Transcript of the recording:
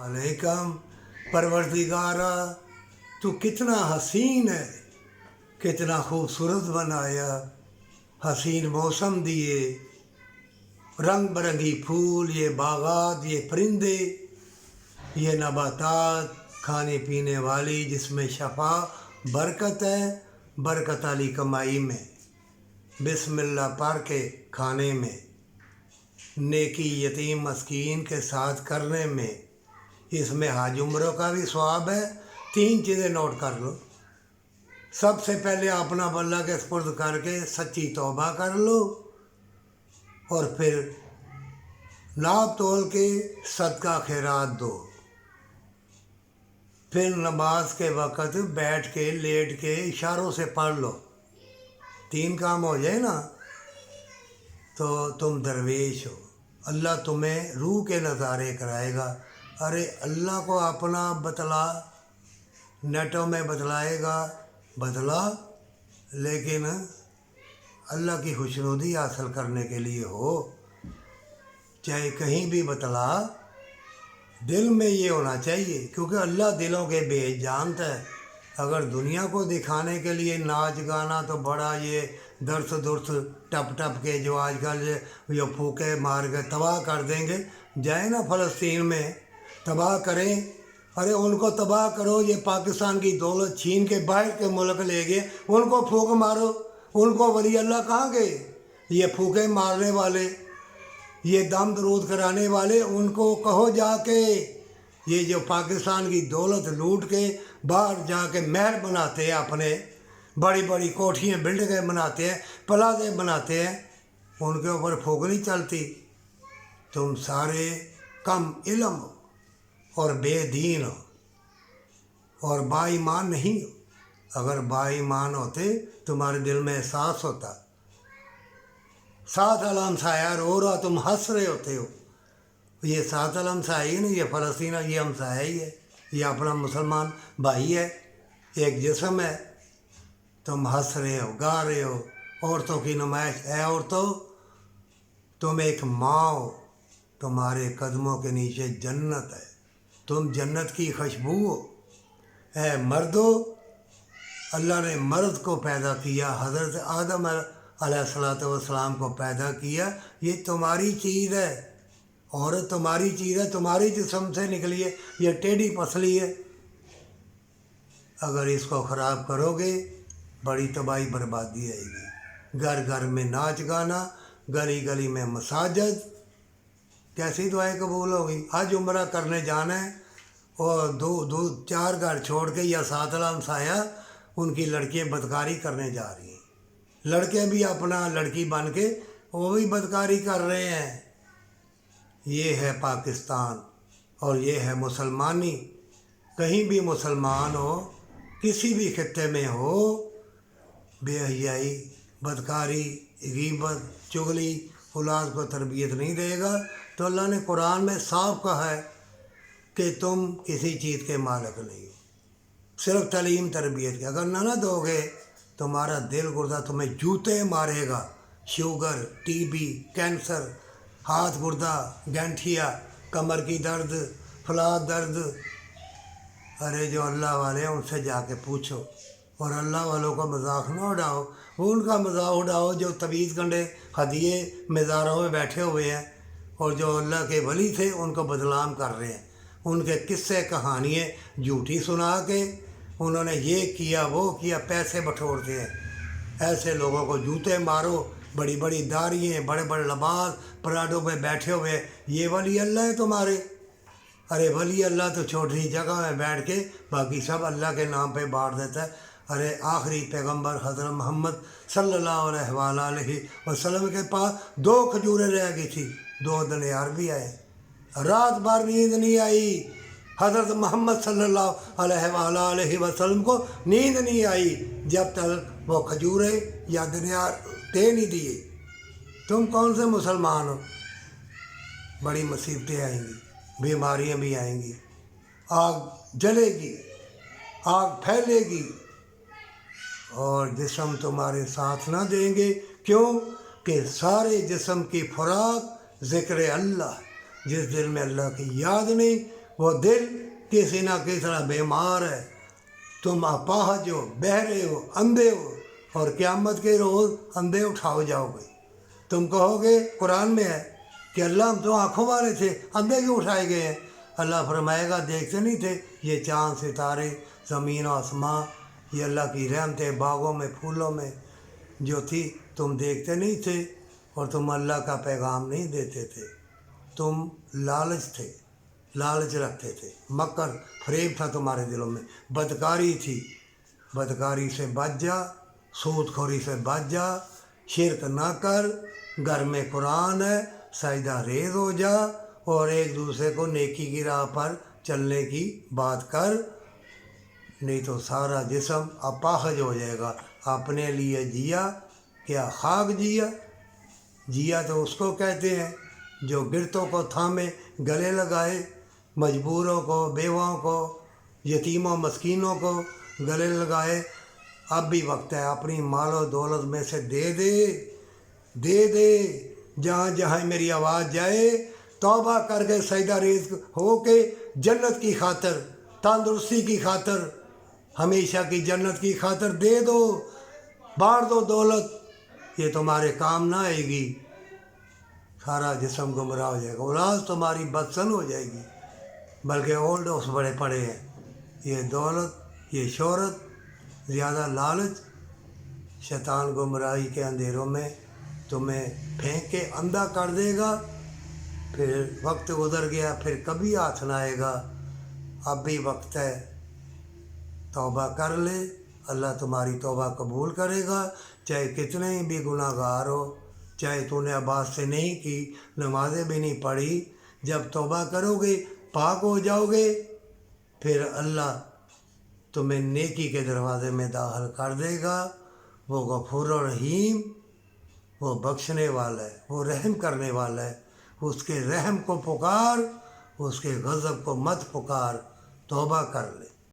अलैकम परवरदिगारा, तू कितना हसीन है, कितना खूबसूरत बनाया। हसीन मौसम दिए, रंग बरंगी फूल, ये बागात, ये परिंदे, ये नबातात, खाने पीने वाली जिसमें शफा बरकत है, बरकत वाली कमाई में, बिस्मिल्लाह पढ़ के खाने में, नेकी यतीम मस्कीन के साथ करने में, इसमें हज उम्रों का भी स्वाब है। 3 चीज़ें नोट कर लो। सबसे पहले अपना अल्लाह के सुपुर्द करके सच्ची तौबा कर लो, और फिर नाप तोल के सदका खैरात दो। फिर नमाज के वक़्त बैठ के लेट के इशारों से पढ़ लो। 3 काम हो जाए ना तो तुम दरवेश हो। अल्लाह तुम्हें रूह के नज़ारे कराएगा। अरे अल्लाह को अपना बतला, नेटों में बतलाएगा, बतला, लेकिन अल्लाह की खुशनुदी हासिल करने के लिए हो। चाहे कहीं भी बतला, दिल में ये होना चाहिए, क्योंकि अल्लाह दिलों के भेद जानता है। अगर दुनिया को दिखाने के लिए नाच गाना तो बड़ा ये दर्स दुर्स टप टप के जो आजकल ये फूके मार के तबाह कर देंगे, जाए ना फ़लस्तीन में तबाह करें। अरे उनको तबाह करो, ये पाकिस्तान की दौलत छीन के बाहर के मुल्क ले गए, उनको फूक मारो। उनको वली अल्लाह कहाँ गए? ये फूके मारने वाले, ये दम दरूद कराने वाले, उनको कहो जाके ये जो पाकिस्तान की दौलत लूट के बाहर जाके महल बनाते हैं, अपने बड़ी बड़ी कोठियाँ बिल्डिंगें बनाते हैं, प्लाजे बनाते हैं, उनके ऊपर फूक नहीं चलती। तुम सारे कम इल्म हो और बेदीन हो और बाईमान नहीं हो। अगर बाईमान होते तुम्हारे दिल में एहसास होता। 7 आलम साया रो रहा, तुम हंस रहे होते हो। ये 7 आलम साया ही नहीं, ये फ़लस्तीन, ये हमसाया ही है, ये अपना मुसलमान भाई है, एक जिस्म है। तुम हंस रहे हो, गा रहे हो, औरतों की नुमाइश है। औरतों, तुम एक माँ हो, तुम्हारे कदमों के नीचे जन्नत है, तुम जन्नत की खुशबू हो। है मर्दो, अल्लाह ने मर्द को पैदा किया, हज़रत आदम अलैहिस्सलाम को पैदा किया। ये तुम्हारी चीज़ है, औरत तुम्हारी चीज़ है, तुम्हारी जिस्म से निकली है, ये टेढ़ी पसली है। अगर इसको ख़राब करोगे बड़ी तबाही बर्बादी आएगी। घर घर में नाच गाना, गली गली में मसाजिद, कैसी दुआएं कबूल होगी? हज उम्रा करने जाना है और 2-4 घर छोड़ के या 7 आलम साया उनकी लड़कियाँ बदकारी करने जा रही हैं। लड़के भी अपना लड़की बन के वो भी बदकारी कर रहे हैं। ये है पाकिस्तान और ये है मुसलमानी। कहीं भी मुसलमान हो, किसी भी खित्ते में हो, बेहयाई, बदकारी, गीबत, चुगली औलाद को तरबियत नहीं देगा। तो अल्लाह ने कुरान में साफ कहा है कि तुम किसी चीज़ के मालिक नहीं हो, सिर्फ तालीम तरबियत की। अगर ना दोगे, तुम्हारा दिल गुर्दा तुम्हें जूते मारेगा। शुगर, टीबी, कैंसर, हाथ गुर्दा, गैंठिया, कमर की दर्द, फला दर्द। अरे जो अल्लाह वाले हैं उनसे जाके पूछो, और अल्लाह वालों का मजाक ना उड़ाओ। वो उनका मजाक उड़ाओ जो तवीज़ गंडे हदिये मज़ारों में बैठे हुए हैं, और जो अल्लाह के वली थे उनको बदनाम कर रहे हैं। उनके किस्से कहानियाँ झूठी सुना के उन्होंने ये किया वो किया, पैसे बटोरते हैं। ऐसे लोगों को जूते मारो। बड़ी बड़ी दाढ़ियाँ, बड़े बड़े लिबास, पराडों में बैठे हुए, ये वली अल्लाह है तुम्हारे? अरे वली अल्लाह तो छोटी जगह में बैठ के बाकी सब अल्लाह के नाम पे बांट देता है। अरे आखिरी पैगंबर हज़रत मोहम्मद सल्लल्लाहु अलैहि वसल्लम के पास 2 खजूरें रह गई थी, 2 दनियार भी आए, रात भर नींद नहीं आई। हज़रत मोहम्मद सल्लल्लाहु अलैहि वसल्लम को नींद नहीं आई जब तक वो खजूरें या दनियार दे नहीं दिए। तुम कौन से मुसलमान हो? बड़ी मुसीबतें आएंगी, बीमारियां भी आएंगी, आग जलेगी, आग फैलेगी, और जिस्म तुम्हारे साथ ना देंगे। क्यों? कि सारे जिस्म की खुराक ज़िक्र अल्लाह। जिस दिल में अल्लाह की याद नहीं, وہ دل کسی نہ کسی طرح بیمار ہے، تم اپاہج ہو، بہرے ہو، اندھے ہو، اور قیامت کے روز اندھے اٹھاؤ جاؤ گے۔ تم کہو گے قرآن میں ہے کہ اللہ ہم تو آنکھوں والے تھے، اندھے کیوں اٹھائے گئے ہیں؟ اللہ فرمائے گا دیکھتے نہیں تھے یہ چاند ستارے، زمین و آسماں، یہ اللہ کی رحمتیں باغوں میں پھولوں میں جو تھی، تم دیکھتے نہیں تھے اور تم اللہ کا پیغام نہیں دیتے تھے۔ تم لالچ تھے، لالچ رکھتے تھے، مکر فریب تھا تمہارے دلوں میں، بدکاری تھی، بدکاری سے بچ جا، سود خوری سے بچ جا، شرک نہ کر، گھر میں قرآن ہے، سجدہ ریز ہو جا اور ایک دوسرے کو نیکی کی راہ پر چلنے کی بات کر، نہیں تو سارا جسم اپاہج ہو جائے گا۔ اپنے لیے جیا، کیا خاک جیا؟ جیا تو اس کو کہتے ہیں جو گرتوں کو تھامے گلے لگائے، مجبوروں کو، بیواؤں کو، یتیموں مسکینوں کو گلے لگائے۔ اب بھی وقت ہے، اپنی مال و دولت میں سے دے دے، دے دے، جہاں جہاں میری آواز جائے، توبہ کر کے سجدہ ریز ہو کے جنت کی خاطر، تندرستی کی خاطر، ہمیشہ کی جنت کی خاطر دے دو، بانٹ دو دولت، یہ تمہارے کام نہ آئے گی، سارا جسم گمراہ ہو جائے گا، اولاد تمہاری بدسن ہو جائے گی، بلکہ اولڈ ہاؤس بڑے پڑے ہیں۔ یہ دولت، یہ شہرت، زیادہ لالچ شیطان گمراہی کے اندھیروں میں تمہیں پھینک کے اندھا کر دے گا، پھر وقت گزر گیا، پھر کبھی ہاتھ نہ آئے گا۔ اب بھی وقت ہے، توبہ کر لے، اللہ تمہاری توبہ قبول کرے گا، چاہے کتنے ہی بھی گناہ گار ہو، چاہے تو نے عبادت سے نہیں کی، نمازیں بھی نہیں پڑھی، جب توبہ کرو گے، پاک ہو جاؤ گے، پھر اللہ تمہیں نیکی کے دروازے میں داخل کر دے گا۔ وہ غفور الرحیم، وہ بخشنے والا ہے، وہ رحم کرنے والا ہے، اس کے رحم کو پکار، اس کے غضب کو مت پکار، توبہ کر لے۔